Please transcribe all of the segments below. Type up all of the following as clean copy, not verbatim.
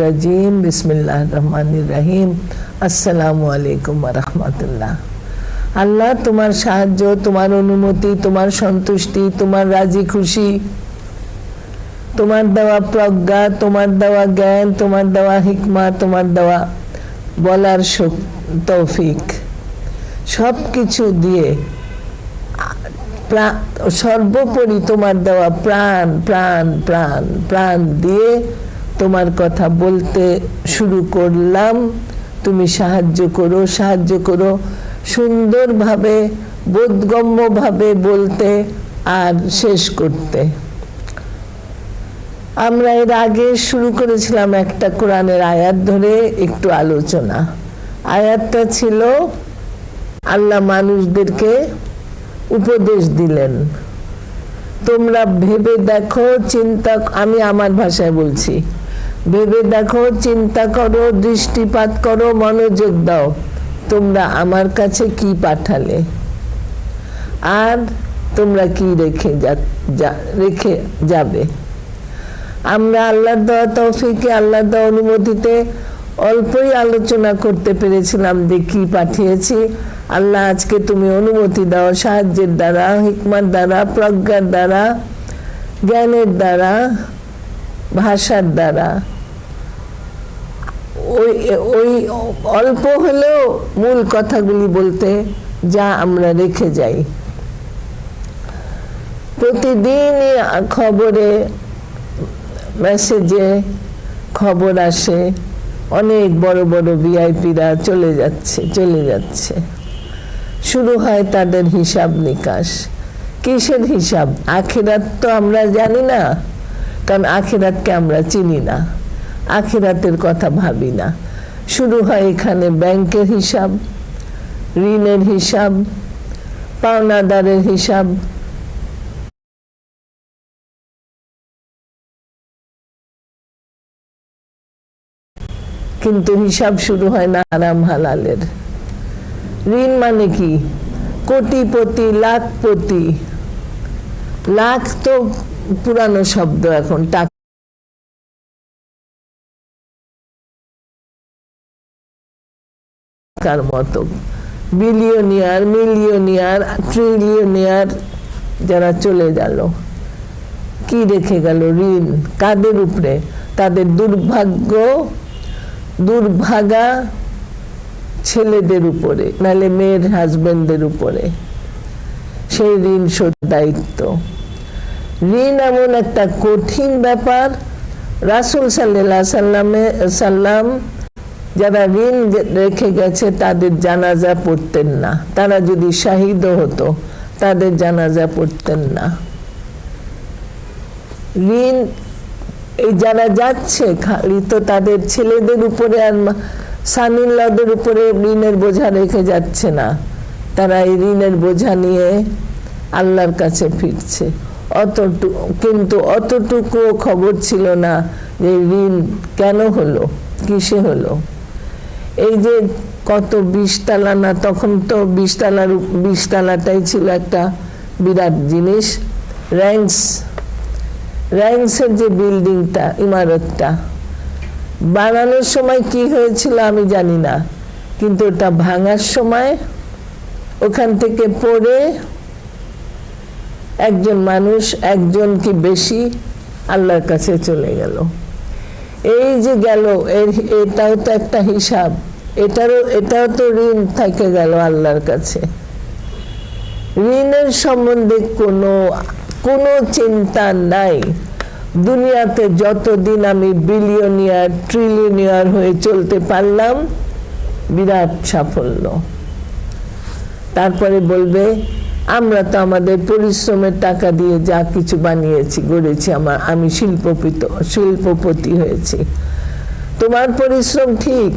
रजीम बिस्मिल्लाहिर्रहमानिर्रहीम अस्सलामु आलैकुम व रहमतुल्लाह। আল্লাহ তোমার সাহায্য, তোমার অনুমতি, তোমার সন্তুষ্টি, তোমার রাজি খুশি, তোমার দেওয়া প্রজ্ঞা, তোমার দেওয়া জ্ঞান, তোমার দেওয়া হিকমা, তোমার দেওয়া বলার তৌফিক, সব কিছু দিয়ে সর্বোপরি তোমার দেওয়া প্রাণ প্রাণ প্রাণ প্রাণ দিয়ে তোমার কথা বলতে শুরু করলাম। তুমি সাহায্য করো, সাহায্য করো সুন্দরভাবে বোধগম্যভাবে বলতে আর শেষ করতে। আমরা এর আগে শুরু করেছিলাম একটা কোরআনের আয়াত ধরে একটু আলোচনা। আয়াতটা ছিল আল্লাহ মানুষদেরকে উপদেশ দিলেন, তোমরা ভেবে দেখো, চিন্তা, আমি আমার ভাষায় বলছি, ভেবে দেখো, চিন্তা করো, দৃষ্টিপাত করো, মনোযোগ দাও, তোমরা আমার কাছে কি পাঠালে আর তোমরা কি রেখে যাবে। আমরা আল্লাহর দেওয়া তৌফিকে, আল্লাহর দেওয়া অনুমতিতে অল্পই আলোচনা করতে পেরেছিলাম যে কি পাঠিয়েছি। আল্লাহ আজকে তুমি অনুমতি দাও সাহায্যের দ্বারা, হিকমার দ্বারা, প্রজ্ঞার দ্বারা, জ্ঞানের দ্বারা, ভাষার দ্বারা, ওই অল্প হলেও মূল কথাগুলি বলতে যা আমরা রেখে যাই। প্রতিদিনই খবরে, মেসেজে খবর আসে অনেক বড় বড় ভিআইপিরা চলে যাচ্ছে। শুরু হয় তাদের হিসাব নিকাশ। কিসের হিসাব? আখিরাত তো আমরা জানি না, কারণ আখিরাতকে আমরা চিনি না, আখিরাতের কথা ভাবি না। শুরু হয় এখানে ব্যাংকের হিসাব, ঋণের হিসাব, পাওনাদারের হিসাব, কিন্তু হিসাব শুরু হয় না হারাম হালালের। ঋণ মানে কি? কোটিপতি, লাখপতি, লাখ তো পুরানো শব্দ, এখন টাকার মতো। বিলিয়নিয়ার, মিলিয়নিয়ার, ট্রিলিয়নিয়ার যারা চলে গেল, কি রেখে গেল? ঋণ। কাদের উপরে? তাদের দুর্ভাগা ছেলেদের উপরে, নাহলে মেয়ের হাজবেন্ডদের উপরে। সেই ঋণ শোধ দায়িত্ব। ঋণ এমন একটা কঠিন ব্যাপার। রাসূল সাল্লাল্লাহু আলাইহি সাল্লাম যারা ঋণ রেখে গেছে তাদের জানাজা পড়তেন না। তারা যদি শাহিদ হতো তাদের জানাজা পড়তেন না। ঋণ এই যারা যাচ্ছে খালি তো তাদের ছেলেদের উপরে আর সানিল্লাদের উপরে ঋণের বোঝা রেখে যাচ্ছে না, তারা এই ঋণের বোঝা নিয়ে আল্লাহর কাছে ফিরছে। কিন্তু অতটুকুও খবর ছিল না যে ঋণ কেন হলো, কিসে হলো। এই যে কত 20 তালা না, তখন তো 20 তালাটাই ছিল একটা বিরাট জিনিস। র্যাঙ্কসের যে বিল্ডিংটা, ইমারতটা বানানোর সময় কি হয়েছিল আমি জানি না, কিন্তু ওটা ভাঙার সময় ওখান থেকে পড়ে একজন মানুষ, একজন কি বেশি, আল্লাহর কাছে চলে গেল। এই যে গেল, এটাও তো একটা হিসাব, এটাও তো ঋণ থেকে গেল আল্লাহর কাছে। ঋণের সম্বন্ধে কোনো চিন্তা নাই। দুনিয়াতে যতদিন আমি বিলিয়নিয়ার, ট্রিলিয়নিয়ার হয়ে চলতে পারলাম, বিরাট সাফল্য। তারপরে বলবে আমরা তো আমাদের পরিশ্রমের টাকা দিয়ে যা কিছু বানিয়েছি, গড়েছি, আমি শিল্পপতি হয়েছি। তোমার পরিশ্রম ঠিক,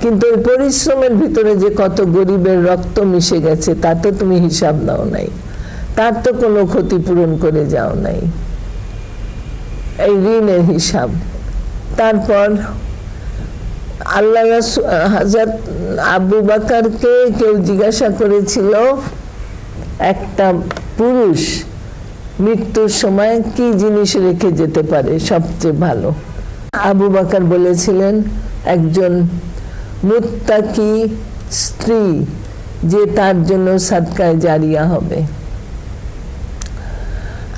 কিন্তু ওই পরিশ্রমের ভিতরে যে কত গরিবের রক্ত মিশে গেছে তার তো তুমি হিসাব দাও নাই, তার তো কোনো ক্ষতিপূরণ করে যাও নাই। এই ঋণের হিসাব। তারপর আল্লাহ হযরত আবু বকরকে কেউ জিজ্ঞাসা করেছিল, একটা পুরুষ মৃত্যুর সময় কি জিনিস রেখে যেতে পারে সবচেয়ে ভালো? আবু বকর বলেছিলেন একজন মুত্তাকি স্ত্রী যে তার জন্য সাদকায়ে জারিয়া হবে।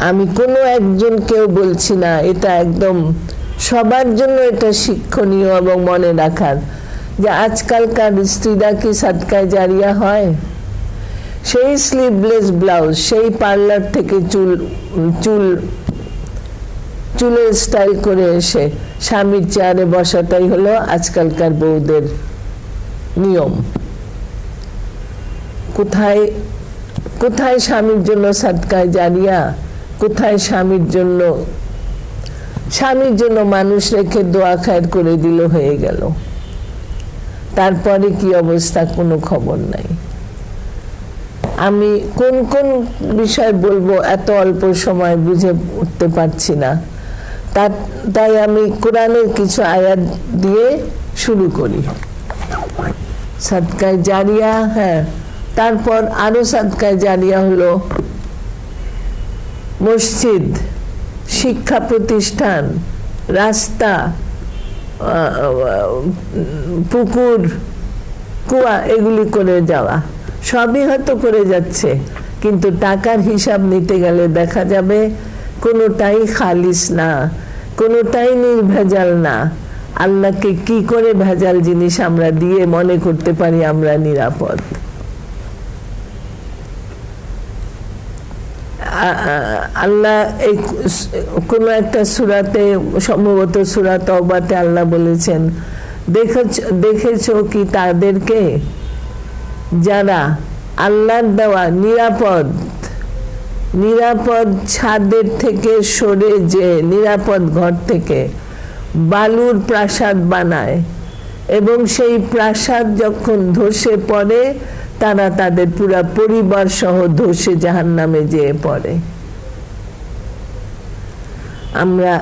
আমি কোনো একজনকেও বলছি না, এটা একদম সবার জন্য এটা শিক্ষণীয় এবং মনে রাখার, যে আজকালকার স্ত্রীরা কি সাদকায়ে জারিয়া হয়? সেই স্লিভলেস ব্লাউজ, সেই পার্লার থেকে চুলের স্টাইল করে এসে স্বামীর চেয়ারে বসাটাই হলো আজকালকার বউদের নিয়ম। কোথায় কোথায় স্বামীর জন্য সাদকায়ে জারিয়া, কোথায় স্বামীর জন্য মানুষ রেখে দোয়া খায়ের করে দিল, হয়ে গেল, তারপরে কি অবস্থা কোনো খবর নাই। আমি কোন কোন বিষয় বলবো এত অল্প সময় বুঝে উঠতে পারছি না, তাই আমি কোরআনের কিছু আয়াত দিয়ে শুরু করি। সাদকায়ে জারিয়া, হ্যাঁ, তারপর আরো সাদকায়ে জারিয়া হলো মসজিদ, শিক্ষা প্রতিষ্ঠান, রাস্তা, পুকুর, কুয়া, এগুলি করে যাওয়া। সবই হয়তো করে যাচ্ছে, কিন্তু টাকার হিসাব নিতে গেলে দেখা যাবে কোনোটাই খালিস না, কোনোটাই নির্ভেজাল না। আল্লাহকে কি করে ভেজাল জিনিস আমরা দিয়ে মনে করতে পারি আমরা নিরাপদ? আল্লাহ এই কোন একটা সূরাতে, সম্ভবত সূরা তওবাতে আল্লাহ বলেছেন, দেখেছো কি তাদেরকে যারা আল্লাহর দেওয়া নিরাপদ ছাদের থেকে সরে যে নিরাপদ ঘর থেকে বালুর প্রাসাদ বানায়, এবং সেই প্রাসাদ যখন ধসে পড়ে তারা তাদের পুরা পরিবার সহ ধসে জাহান্নামে যেয়ে পড়ে। আমরা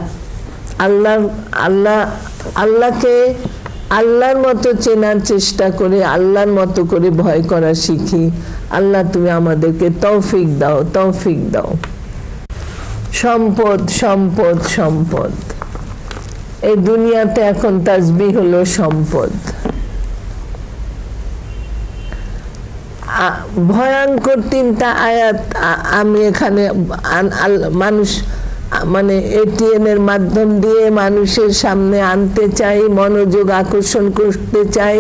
আল্লাহকে আল্লাহর মতো চেনার চেষ্টা করে, আল্লাহর মতো করে ভয় করা শিখি। আল্লাহ তুমি আমাদেরকে তৌফিক দাও, তৌফিক দাও। সম্পদ, সম্পদ, সম্পদ, এই দুনিয়াতে এখন তাসবিহ হলো সম্পদ। ভয়ঙ্কর 3টা আয়াত আমি এখানে মানুষ মানে এটিএম এর মাধ্যম দিয়ে মানুষের সামনে আনতে চাই, মনোযোগ আকর্ষণ করতে চাই,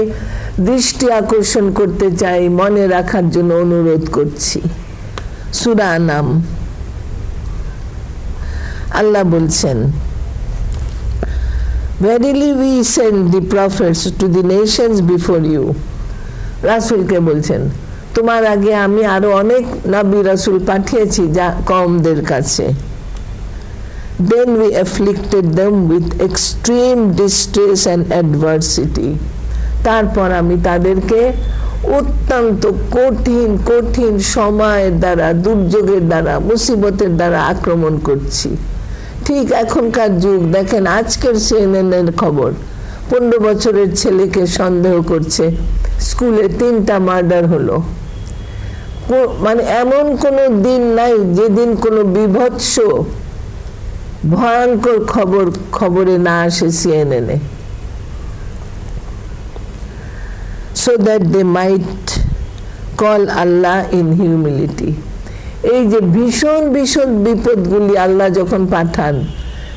দৃষ্টি আকর্ষণ করতে চাই, মনে রাখার জন্য অনুরোধ করছি। সূরা আনাম, আল্লাহ বলছেন, Verily we send the prophets to the nations before you. রাসূলকে বলছেন, তোমার আগে আমি আরো অনেক নবী রাসূল পাঠিয়েছি যা কওমদের কাছে। Then we afflicted them with extreme distress and adversity. তারপর আমি তাদেরকে অত্যন্ত কঠিন কঠিন সময়ের দ্বারা, দুর্যোগের দ্বারা, মুসিবতের দ্বারা আক্রমণ করছি। ঠিক এখনকার যুগ দেখেন, আজকের CNN-এর খবর, 15 বছরের ছেলেকে সন্দেহ করছে, স্কুলে 3টা মার্ডার হলো। মানে এমন কোন দিন নাই যেদিন কোনো বিভৎস ভয়ঙ্কর খবরে না আসে CNN-এ। So that they might call Allah in humility. এই যে ভীষণ ভীষণ বিপদগুলি আল্লাহ যখন পাঠান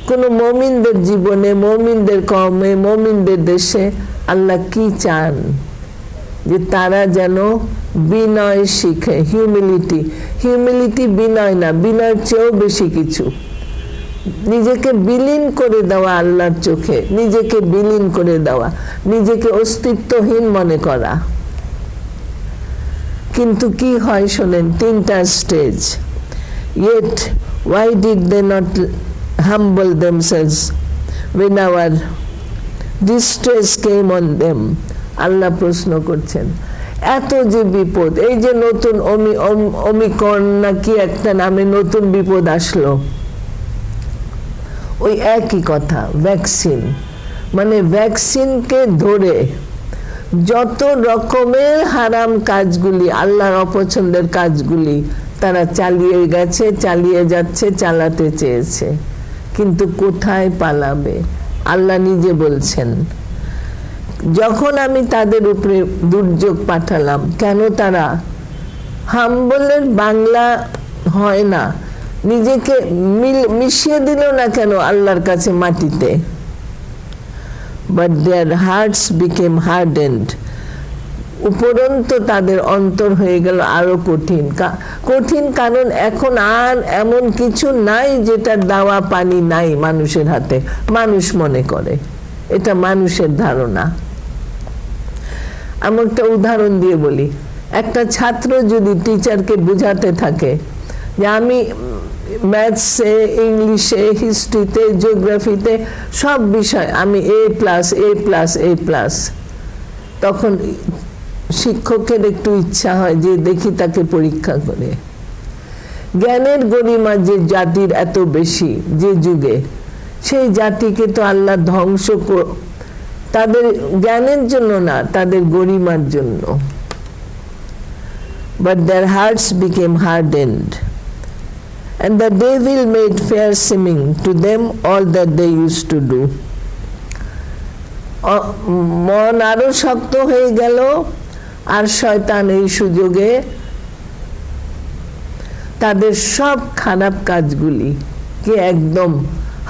কোন মুমিনদের জীবনে, মুমিনদের কওমে, মুমিনদের দেশে, আল্লাহ কি চান? যে তারা যেন বিনয় শিখে। হিউমিলিটি বিনয় না, বিনয়ের চেয়েও বেশি কিছু। নিজেকে বিলীন করে দেওয়া আল্লাহর চোখে, নিজেকে বিলীন করে দেওয়া, নিজেকে অস্তিত্বহীন মনে করা। কিন্তু কি হয় শোনেন, 3টা stage. Yet why did they not humble themselves when our distress came on them? আল্লাহ প্রশ্ন করছেন, এত যে বিপদ, এই যে নতুন ওমিক্রন না কি একটা নামে নতুন বিপদ আসলো, ওই একই কথা, ভ্যাকসিন। মানে ভ্যাকসিনকে ধরে যত রকমের হারাম কাজগুলি, আল্লাহর অপছন্দের কাজগুলি তারা চালিয়ে গেছে, চালিয়ে যাচ্ছে, চালাতে চেয়েছে। কিন্তু কোথায় পালাবে? আল্লাহ নিজে বলছেন, যখন আমি তাদের উপরে দুর্যোগ পাঠালাম, কেন তারা হাম্বলের বাংলা হয় না, নিজেকে মিশিয়ে দিল না কেন আল্লাহর কাছে মাটিতে? But their hearts became hardened. উপরন্ত তাদের অন্তর হয়ে গেল আরো কঠিন। কঠিন কারণ এখন আর এমন কিছু নাই যেটার দাওয়া পানি নাই মানুষের হাতে, মানুষ মনে করে। এটা মানুষের ধারণা। আমি একটা উদাহরণ দিয়ে বলি, একটা ছাত্র যদি টিচারকে বুঝাতে থাকে যে আমি ম্যাথসে, ইংলিশে, হিস্ট্রিতে, জিওগ্রাফিতে সব বিষয় আমি A+, তখন শিক্ষকের একটু ইচ্ছা হয় যে দেখি তাকে পরীক্ষা করে। জ্ঞানের গরিমা যে জাতির এত বেশি যে যুগে, সেই জাতিকে তো আল্লাহ ধ্বংস তাদের জ্ঞানের জন্য না, তাদের গরিমার জন্য। But their hearts became hardened, and the devil made fair seeming to them all that they used to do. মন আরো শক্ত হয়ে গেল, আর শয়তান এই সুযোগে তাদের সব খারাপ কাজগুলি কে একদম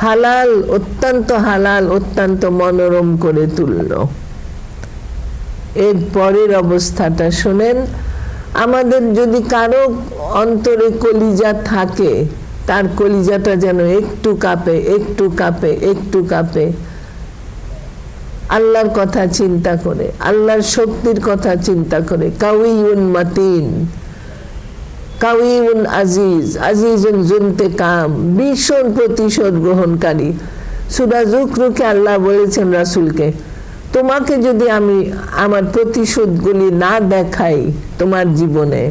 হালাল, অত্যন্ত মনোরম করে তুলল। এর পরের অবস্থাটা শোনেন। আমাদের যদি কারো অন্তরে কলিজা থাকে, তার কলিজাটা যেন একটু কাঁপে আল্লাহর কথা চিন্তা করে, আল্লাহর শক্তির কথা চিন্তা করে। কাউইউন মাতিন, কাউইউন আজিজুন জুনতেকাম, ভীষণ প্রতিশোধ গ্রহণকারী। সূরা যুখরুখে আল্লাহ বলেছেন রাসূলকে, তোমাকে যদি আমি আমার প্রতিশোধগুলি না দেখাই তোমার জীবনে,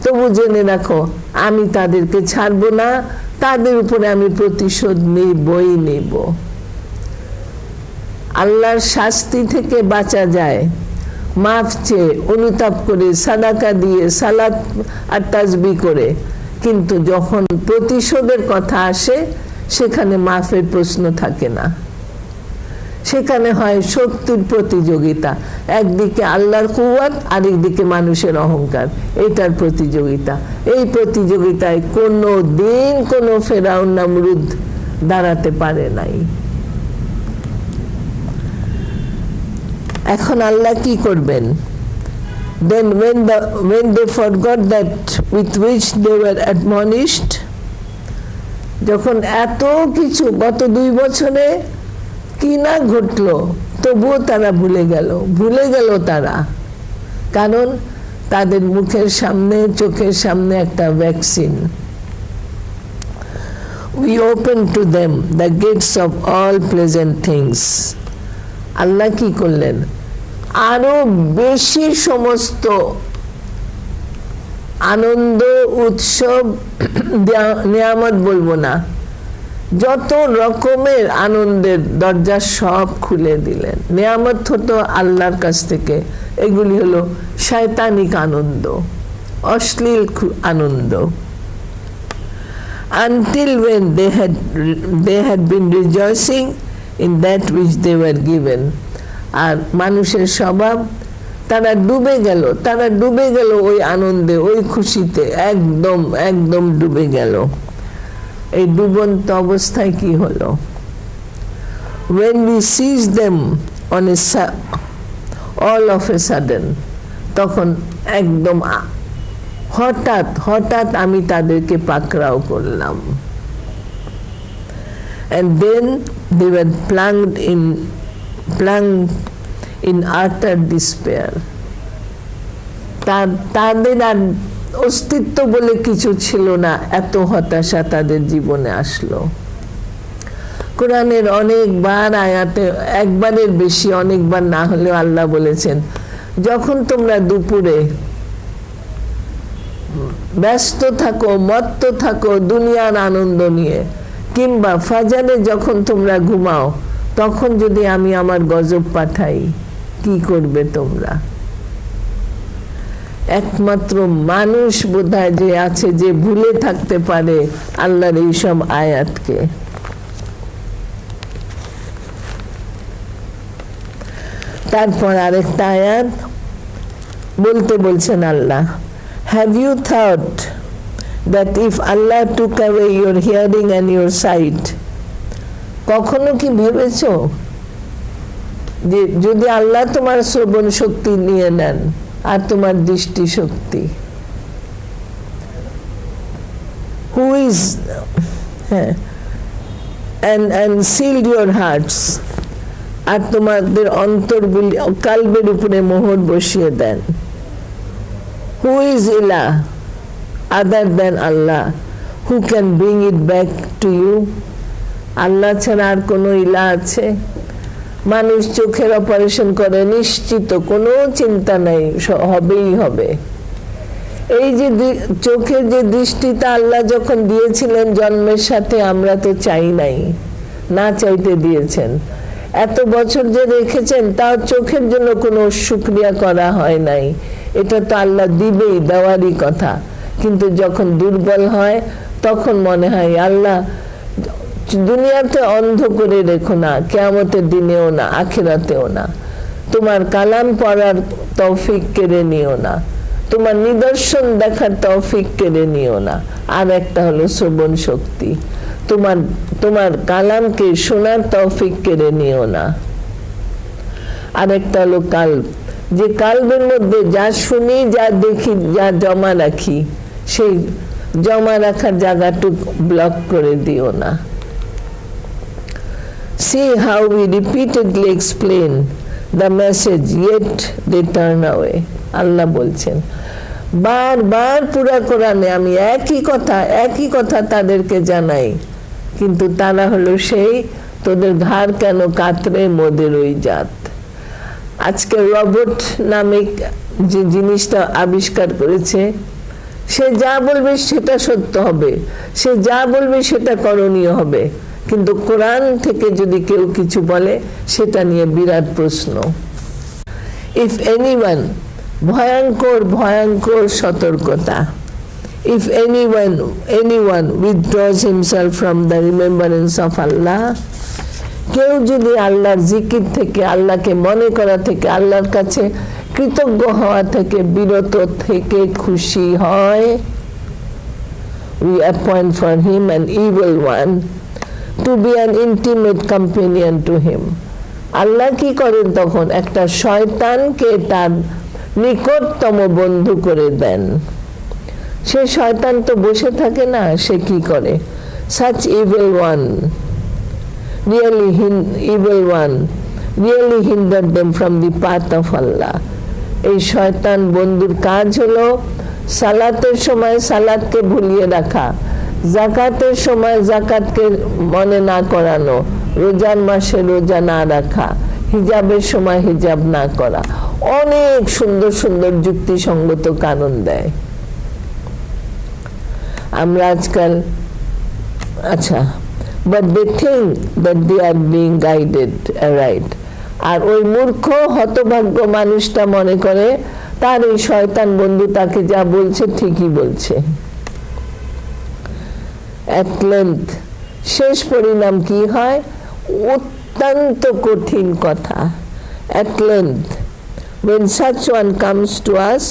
তবু জেনে রাখো আমি তাদেরকে ছাড়বো না, তাদের উপরে আমি প্রতিশোধ নেব। আল্লাহর শাস্তি থেকে বাঁচা যায় মাফ চেয়ে, অনুতাপ করে, সাদাকা দিয়ে, সালাত আর তাসবিহ করে। কিন্তু যখন প্রতিশোধের কথা আসে, সেখানে মাফের প্রশ্ন থাকে না। সেখানে হয় শক্তির প্রতিযোগিতা, একদিকে আল্লাহর কুওয়াত, আরেকদিকে মানুষের অহংকার, এটার প্রতিযোগিতা। এই প্রতিযোগিতায় কোনো দিন কোনো ফেরাউন নমরুদ দাঁড়াতে পারে নাই। এখন আল্লাহ কি করবেন? Then when they forgot that with which they were admonished, যখন এত কিছু গত 2 বছরে কি না ঘটলো, তবুও তারা ভুলে গেল তারা। কারণ তাদের মুখের সামনে, চোখের সামনে একটা vaccine. We open to them the gates of all pleasant things. আল্লাহ কি করলেন? আরো বেশি সমস্ত আনন্দ, উৎসব, নিয়ামত বলবো না, যত রকমের আনন্দের দরজা সব খুলে দিলেন। নিয়ামত হতো আল্লাহর কাছ থেকে, এগুলি হলো শয়তানিক আনন্দ, অশ্লীল আনন্দ। Until when they had been rejoicing in that which they were given. আর মানুষের স্বভাব, তারা ডুবে গেল ওই আনন্দে, ওই খুশিতে, একদম ডুবে গেল। এই ডুবন্ত অবস্থায় কি হলো? When we seized them on all of a sudden, তখন একদম হঠাৎ আমি তাদেরকে পাকড়াও করলাম। And then they were plunged in utter despair. তাদের আর অস্তিত্ব বলে কিছু ছিল না, এত হতাশা তাদের জীবনে আসলো। কোরআনের অনেকবার আয়াতে, একবারের বেশি, অনেকবার না হলেও আল্লাহ বলেছেন, যখন তোমরা দুপুরে ব্যস্ত থাকো, মত্ত থাকো দুনিয়ার আনন্দ নিয়ে, কিংবা ফাজারে যখন তোমরা ঘুমাও, তখন যদি আমি আমার গজব পাঠাই, কি করবে তোমরা? একমাত্র মানুষ বোধহয় যে আছে যে ভুলে থাকতে পারে আল্লাহর এইসব আয়াতকে। তারপর আরেকটা আয়াত বলতে বলছেন আল্লাহ, have you thought that if Allah took away your hearing and your sight, কখনো কি ভেবেছো যে যদি আল্লাহ তোমার শ্রবণ শক্তি নিয়ে নেন আর তোমার দৃষ্টি শক্তি, who is and sealed your hearts, আর তোমাদের অন্তরগুলি কালবের উপরে মোহর বসিয়ে দেন, who is ilah other than Allah who can bring it back to you? আল্লাহ ছাড়া আর কোন ইলা আছে? মানুষ চোখের অপারেশন করে, নিশ্চিত কোনো চিন্তা নাই, হবেই হবে। এই যে চোখের যে দৃষ্টিটা আল্লাহ যখন দিয়েছিলেন জন্মের সাথে, আমরা তো চাই নাই, না চাইতে দিয়েছেন। এত বছর যে রেখেছেন তাও চোখের জন্য কোনো শুকরিয়া করা হয় নাই। এটা তো আল্লাহ দিবেই, দেওয়ারই কথা। কিন্তু যখন দুর্বল হয় তখন মনে হয় আল্লাহ দুনিয়াতে অন্ধ করে রেখো না, কিয়ামতের দিনেও না, আখিরাতেও না। তোমার কালাম পড়ার তৌফিক কেড়ে নিও না, তোমার নিদর্শন দেখার তৌফিক কেড়ে নিও না। আর একটা হলো শ্রবণ শক্তি, তোমার কালামকে শোনার তৌফিক কেড়ে নিও না। আর একটা হলো কাল্ব, যে কাল্বের মধ্যে যা শুনি, যা দেখি, যা জমা রাখি, সেই জমা রাখার জায়গাটুকু ব্লক করে দিও না। See how we repeatedly explain the message, yet they turn away. আল্লাহ বলছেন, বারবার পুরা কোরআনে আমি একই কথা তাদেরকে জানাই, কিন্তু তারা হলো সেই তোদের ঘাড় কেন কাতরে মোদের ওই জাত। আজকে রবট নামে যে জিনিসটা আবিষ্কার করেছে, সে যা বলবে সেটা সত্য হবে, সে যা বলবে সেটা করণীয় হবে, কিন্তু কোরআন থেকে যদি কেউ কিছু বলে সেটা নিয়ে বিরাট প্রশ্ন। ইফ এনিওয়ান, ভয়ঙ্কর সতর্কতা, if anyone withdraws himself from the remembrance of Allah, কেউ যদি আল্লাহর জিকির থেকে, আল্লাহকে মনে করা থেকে, আল্লাহর কাছে কৃতজ্ঞ হওয়া থেকে বিরত থেকে খুশি হয়, we appoint for him an evil one to be an intimate companion to him. আল্লাহ কি করেন তখন? একটা শয়তানকে তার নিকটতম বন্ধু করে দেন। সে শয়তান তো বসে থাকে না, সে কি করে? such evil one really hindered them from the path of Allah. এই শয়তান বন্ধুর কাজ হলো সালাতের সময় সালাতকে ভুলিয়ে রাখা, যাকাতের সময় যাকাতকে মনে না করানো, রোজার মাসে রোজা না রাখা, হিজাবের সময় হিজাব না করা, অনেক সুন্দর সুন্দর যুক্তিসঙ্গত কারণ দেয়। আমরা আজকাল but they think that they are being guided right, আর ওই মূর্খ হতভাগ্য মানুষটা মনে করে তার এই শয়তান বন্ধু তাকে যা বলছে ঠিকই বলছে। at length শেষ পরিণাম কি হয়? অত্যন্ত কঠিন কথা। at length when such one comes to us,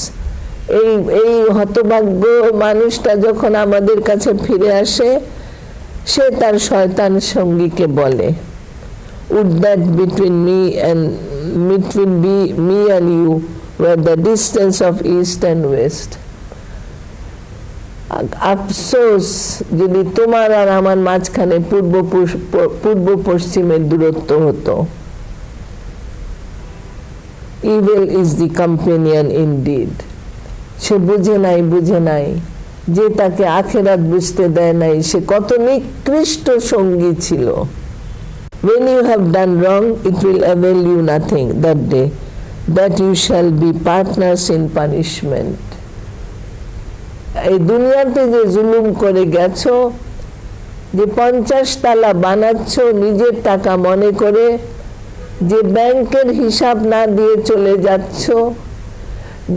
এই হতভাগ্য মানুষটা যখন আমাদের কাছে ফিরে আসে, সে তার শয়তান সঙ্গীকে বলে, would that between me and you were the distance of east and west. আফসোস যদি তোমার আর আমার মাঝখানে পূর্ব পশ্চিমের দূরত্ব হতো। evil is the companion indeed. সে বুঝে নাই যে তাকে আখেরাত বুঝতে দেয় নাই, সে কত নিকৃষ্ট সঙ্গী ছিল। when you have done wrong, it will avail you nothing that day, that you shall be partners in punishment. এই দুনিয়াতে যে জুলুম করে গেছো, যে 50 তালা বানাচ্ছ নিজের টাকা মনে করে, যে ব্যাংকের হিসাব না দিয়ে চলে যাচ্ছ,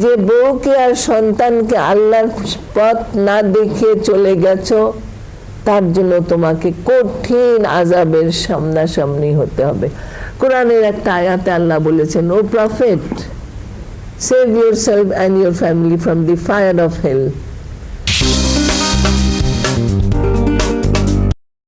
যে বউকে আর সন্তানকে আল্লাহর পথ না দেখিয়ে চলে গেছো, তার জন্য তোমাকে কঠিন আযাবের সামনাসামনি হতে হবে। কোরআনের একটা আয়াতে আল্লাহ বলেছেন, O prophet, save yourself and your family from the fire of hell.